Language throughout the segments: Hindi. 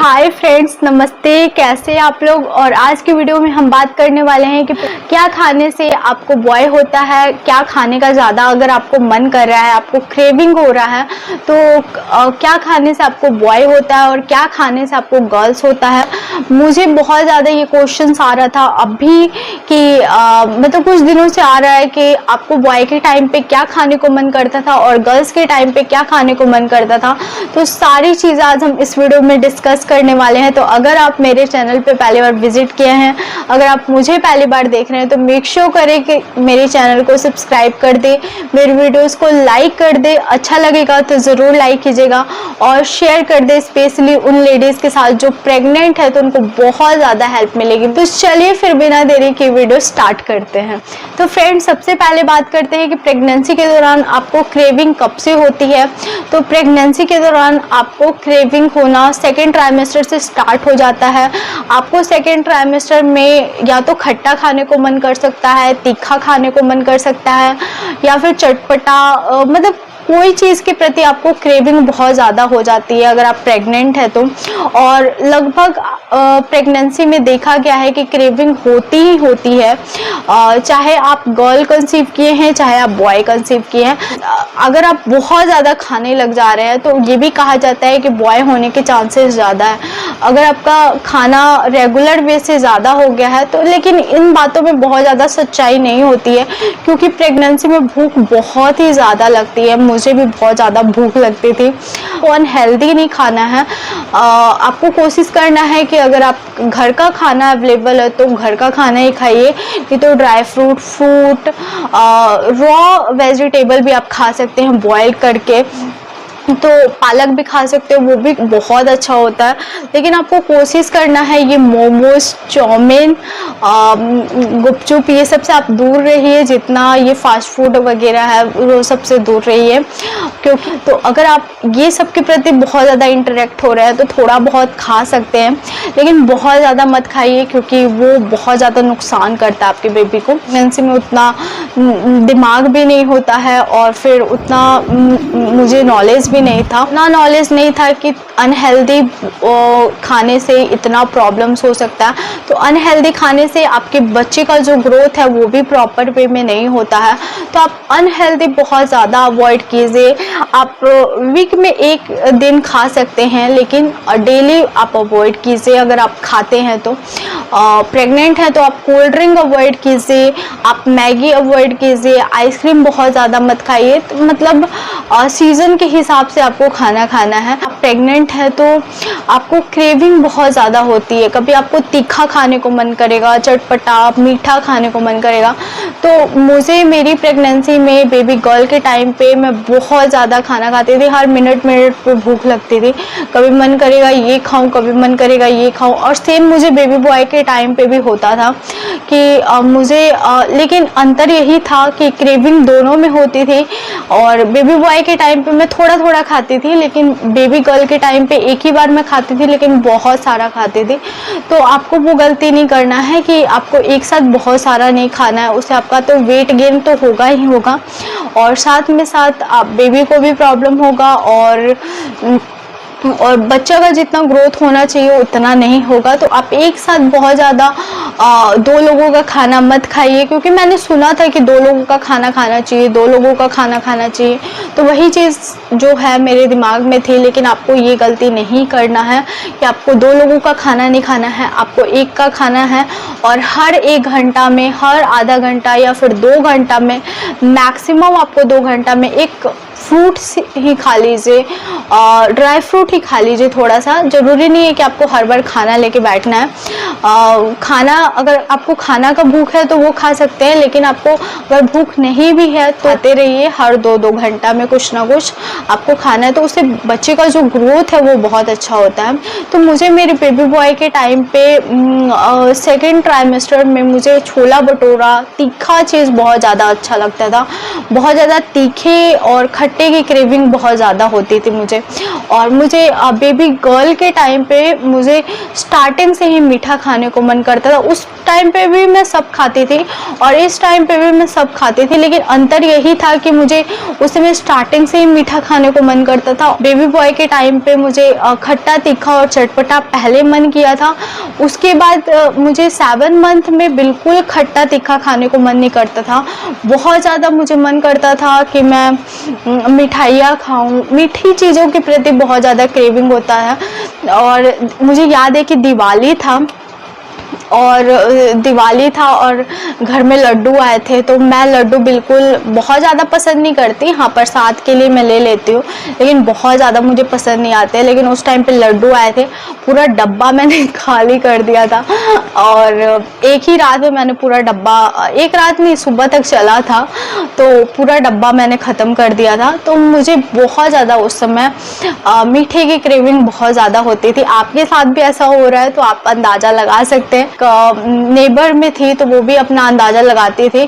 हाय फ्रेंड्स, नमस्ते। कैसे आप लोग। और आज की वीडियो में हम बात करने वाले हैं कि क्या खाने से आपको बॉय होता है, क्या खाने का ज़्यादा अगर आपको मन कर रहा है, आपको क्रेविंग हो रहा है तो क्या खाने से आपको बॉय होता है और क्या खाने से आपको गर्ल्स होता है। मुझे बहुत ज़्यादा ये क्वेश्चन आ रहा था अभी कि मतलब कुछ दिनों से आ रहा है कि आपको बॉय के टाइम पे क्या खाने को मन करता था और गर्ल्स के टाइम पे क्या खाने को मन करता था। तो सारी चीज़ें आज हम इस वीडियो में डिस्कस करने वाले हैं। तो अगर आप मेरे चैनल पे पहली बार विजिट किए हैं, अगर आप मुझे पहली बार देख रहे हैं तो मेक श्योर करें कि मेरे चैनल को सब्सक्राइब कर दे, मेरे वीडियोस को लाइक कर दे। अच्छा लगेगा तो ज़रूर लाइक कीजिएगा और शेयर कर दे, स्पेशली उन लेडीज़ के साथ जो प्रेग्नेंट है तो उनको बहुत ज़्यादा हेल्प मिलेगी। तो चलिए फिर बिना देरी के वीडियो स्टार्ट करते हैं। तो फ्रेंड्स, सबसे पहले बात करते हैं कि प्रेगनेंसी के दौरान आपको क्रेविंग कब से होती है। तो प्रेगनेंसी के दौरान आपको क्रेविंग होना सेकेंड ट्राइमेस्टर से स्टार्ट हो जाता है। आपको सेकेंड ट्राइमेस्टर में या तो खट्टा खाने को मन कर सकता है, तीखा खाने को मन कर सकता है, या फिर चटपटा, मतलब कोई चीज़ के प्रति आपको क्रेविंग बहुत ज़्यादा हो जाती है अगर आप प्रेग्नेंट है तो। और लगभग प्रेगनेंसी में देखा गया है कि क्रेविंग होती ही होती है, चाहे आप गर्ल कंसीव किए हैं चाहे आप बॉय कंसीव किए हैं। अगर आप बहुत ज़्यादा खाने लग जा रहे हैं तो ये भी कहा जाता है कि बॉय होने के चांसेस ज़्यादा है। अगर आपका खाना रेगुलर वे से ज़्यादा हो गया है तो, लेकिन इन बातों में बहुत ज़्यादा सच्चाई नहीं होती है क्योंकि प्रेगनेंसी में भूख बहुत ही ज़्यादा लगती है। मुझे भी बहुत ज़्यादा भूख लगती थी। तो अनहेल्दी नहीं खाना है। आपको कोशिश करना है कि अगर आप घर का खाना अवेलेबल है तो घर का खाना ही खाइए, नहीं तो ड्राई फ्रूट, रॉ वेजिटेबल भी आप खा सकते हैं बॉयल करके। तो पालक भी खा सकते हो, वो भी बहुत अच्छा होता है। लेकिन आपको कोशिश करना है ये मोमोज, चाउमीन, गुपचुप, ये सब से आप दूर रहिए। जितना ये फास्ट फूड वगैरह है वो सबसे दूर रहिए, क्योंकि तो अगर आप ये सब के प्रति बहुत ज़्यादा इंटरेक्ट हो रहे हैं तो थोड़ा बहुत खा सकते हैं, लेकिन बहुत ज़्यादा मत खाइए क्योंकि वो बहुत ज़्यादा नुकसान करता है आपके बेबी को। प्रेगनेंसी में उतना दिमाग भी नहीं होता है और फिर उतना मुझे नॉलेज भी नहीं था, उतना नॉलेज नहीं था कि अनहेल्दी खाने से इतना प्रॉब्लम्स हो सकता है। तो अनहेल्दी खाने से आपके बच्चे का जो ग्रोथ है वो भी प्रॉपर वे में नहीं होता है। तो आप अनहेल्दी बहुत ज़्यादा अवॉइड कीजिए। आप वीक में एक दिन खा सकते हैं लेकिन डेली आप अवॉइड कीजिए अगर आप खाते हैं तो। प्रेग्नेंट है तो आप कोल्ड ड्रिंक अवॉइड कीजिए, आप मैगी अवॉइड कीजिए, आइसक्रीम बहुत ज़्यादा मत खाइए। तो मतलब सीज़न के हिसाब से आपको खाना खाना है। आप प्रेग्नेंट है तो आपको क्रेविंग बहुत ज़्यादा होती है, कभी आपको तीखा खाने को मन करेगा, चटपटा मीठा खाने को मन करेगा। तो मुझे मेरी प्रेगनेंसी में बेबी गर्ल के टाइम पे मैं बहुत ज़्यादा खाना खाती थी, हर मिनट पे भूख लगती थी। कभी मन करेगा ये खाऊं, कभी मन करेगा ये खाऊं। और सेम मुझे बेबी बॉय के टाइम पे भी होता था कि मुझे लेकिन अंतर यही था कि क्रेविंग दोनों में होती थी। और बेबी बॉय के टाइम पे मैं थोड़ा थोड़ा खाती थी, लेकिन बेबी गर्ल के टाइम पे एक ही बार मैं खाती थी लेकिन बहुत सारा खाती थी। तो आपको वो गलती नहीं करना है कि आपको एक साथ बहुत सारा नहीं खाना है, उससे आपका तो वेट गेन तो होगा ही होगा और साथ में साथ आप बेबी को भी प्रॉब्लम होगा और बच्चा का जितना ग्रोथ होना चाहिए उतना नहीं होगा। तो आप एक साथ बहुत ज़्यादा दो लोगों का खाना मत खाइए, क्योंकि मैंने सुना था कि दो लोगों का खाना खाना चाहिए, दो लोगों का खाना खाना चाहिए। तो वही चीज़ जो है मेरे दिमाग में थी, लेकिन आपको ये गलती नहीं करना है कि आपको दो लोगों का खाना नहीं खाना है, आपको एक का खाना है। और हर एक घंटा में, हर आधा घंटा या फिर 2 घंटा में, मैक्सिमम आपको 2 घंटा में एक फ्रूट ही खा लीजिए, ड्राई फ्रूट ही खा लीजिए। थोड़ा सा ज़रूरी नहीं है कि आपको हर बार खाना लेके बैठना है। खाना अगर आपको खाना का भूख है तो वो खा सकते हैं, लेकिन आपको अगर भूख नहीं भी है तो खाते रहिए। हर 2-2 घंटा में कुछ ना कुछ आपको खाना है, तो उससे बच्चे का जो ग्रोथ है वो बहुत अच्छा होता है। तो मुझे मेरे बेबी बॉय के टाइम पे सेकेंड ट्राइमेस्टर में मुझे छोला भटूरा, तीखा चीज़ बहुत ज़्यादा अच्छा लगता था। बहुत ज़्यादा तीखे और खट्टे खट्टे की क्रेविंग बहुत ज़्यादा होती थी मुझे। और मुझे बेबी गर्ल के टाइम पे मुझे स्टार्टिंग से ही मीठा खाने को मन करता था। उस टाइम पे भी मैं सब खाती थी और इस टाइम पे भी मैं सब खाती थी, लेकिन अंतर यही था कि मुझे उस समय स्टार्टिंग से ही मीठा खाने को मन करता था। बेबी बॉय के टाइम पे मुझे खट्टा तीखा और चटपटा पहले मन किया था। उसके बाद मुझे 7 मंथ में बिल्कुल खट्टा तीखा खाने को मन नहीं करता था। बहुत ज़्यादा मुझे मन करता था कि मैं मिठाइयाँ खाऊं, मीठी चीज़ों के प्रति बहुत ज़्यादा क्रेविंग होता है। और मुझे याद है कि दिवाली था और घर में लड्डू आए थे, तो मैं लड्डू बिल्कुल बहुत ज़्यादा पसंद नहीं करती। हाँ, प्रसाद के लिए मैं ले लेती हूँ, लेकिन बहुत ज़्यादा मुझे पसंद नहीं आते। लेकिन उस टाइम पे लड्डू आए थे, पूरा डब्बा मैंने खाली कर दिया था। और एक ही रात में मैंने पूरा डब्बा, एक रात नहीं, सुबह तक चला था, तो पूरा डब्बा मैंने ख़त्म कर दिया था। तो मुझे बहुत ज़्यादा उस समय मीठे की क्रेविंग बहुत ज़्यादा होती थी। आपके साथ भी ऐसा हो रहा है तो आप अंदाज़ा लगा सकते हैं। नेबर में थी तो वो भी अपना अंदाज़ा लगाती थी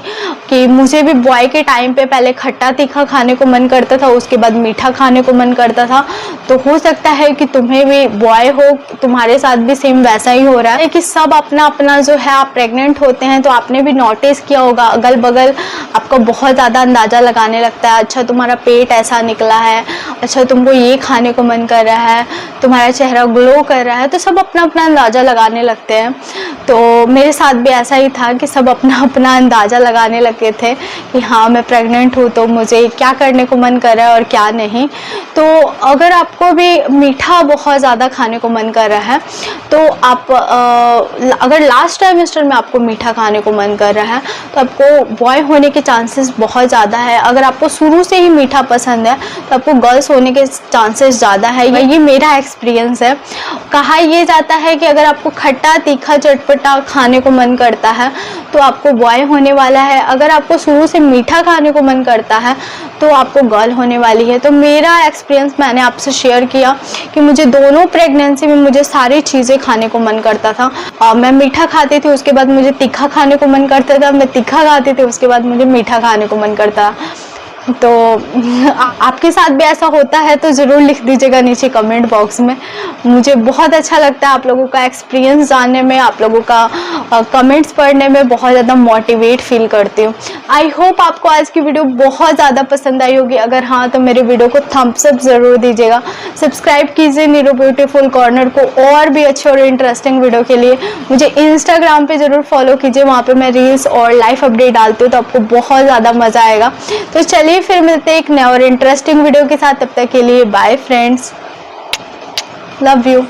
कि मुझे भी बॉय के टाइम पे पहले खट्टा तीखा खाने को मन करता था, उसके बाद मीठा खाने को मन करता था। तो हो सकता है कि तुम्हें भी बॉय हो, तुम्हारे साथ भी सेम वैसा ही हो रहा है कि सब अपना अपना जो है, आप प्रेग्नेंट होते हैं तो आपने भी नोटिस किया होगा अगल बगल आपका बहुत ज़्यादा अंदाज़ा लगाने लगता है। अच्छा, तुम्हारा पेट ऐसा निकला है, अच्छा तुमको ये खाने को मन कर रहा है, तुम्हारा चेहरा ग्लो कर रहा है, तो सब अपना अपना अंदाज़ा लगाने लगते हैं। तो मेरे साथ भी ऐसा ही था कि सब अपना अपना अंदाज़ा लगाने लगे थे कि हाँ मैं प्रेग्नेंट हूँ तो मुझे क्या करने को मन कर रहा है और क्या नहीं। तो अगर आपको भी मीठा बहुत ज़्यादा खाने को मन कर रहा है तो आप अगर लास्ट ट्राइमेस्टर में आपको मीठा खाने को मन कर रहा है तो आपको बॉय होने के चांसेस बहुत ज़्यादा है। अगर आपको शुरू से ही मीठा पसंद है तो आपको गर्ल्स होने के चांसेस ज़्यादा है। ये मेरा एक्सपीरियंस है। कहा यह जाता है कि अगर आपको खट्टा तीखा चटपटा खाने को मन करता है तो आपको बॉय होने वाला है, अगर आपको शुरू से मीठा खाने को मन करता है तो आपको गर्ल होने वाली है। तो मेरा एक्सपीरियंस मैंने आपसे शेयर किया कि मुझे दोनों प्रेगनेंसी में मुझे सारी चीज़ें खाने को मन करता था। मैं मीठा खाती थी, उसके बाद मुझे तीखा खाने को मन करता था, मैं तीखा खाती थी, उसके बाद मुझे मीठा खाने को मन करता। तो आपके साथ भी ऐसा होता है तो ज़रूर लिख दीजिएगा नीचे कमेंट बॉक्स में। मुझे बहुत अच्छा लगता है आप लोगों का एक्सपीरियंस जानने में, आप लोगों का कमेंट्स पढ़ने में बहुत ज़्यादा मोटिवेट फील करती हूँ। आई होप आपको आज की वीडियो बहुत ज़्यादा पसंद आई होगी। अगर हाँ तो मेरे वीडियो को थम्स अप ज़रूर दीजिएगा। सब्सक्राइब कीजिए नीरू ब्यूटीफुल कॉर्नर को और भी अच्छे और इंटरेस्टिंग वीडियो के लिए। मुझे इंस्टाग्राम पे ज़रूर फॉलो कीजिए, वहाँ पे मैं रील्स और लाइव अपडेट डालती हूँ, तो आपको बहुत ज़्यादा मज़ा आएगा। तो चलिए फिर मिलते हैं एक नए और इंटरेस्टिंग वीडियो के साथ। तब तक के लिए बाय फ्रेंड्स, लव यू।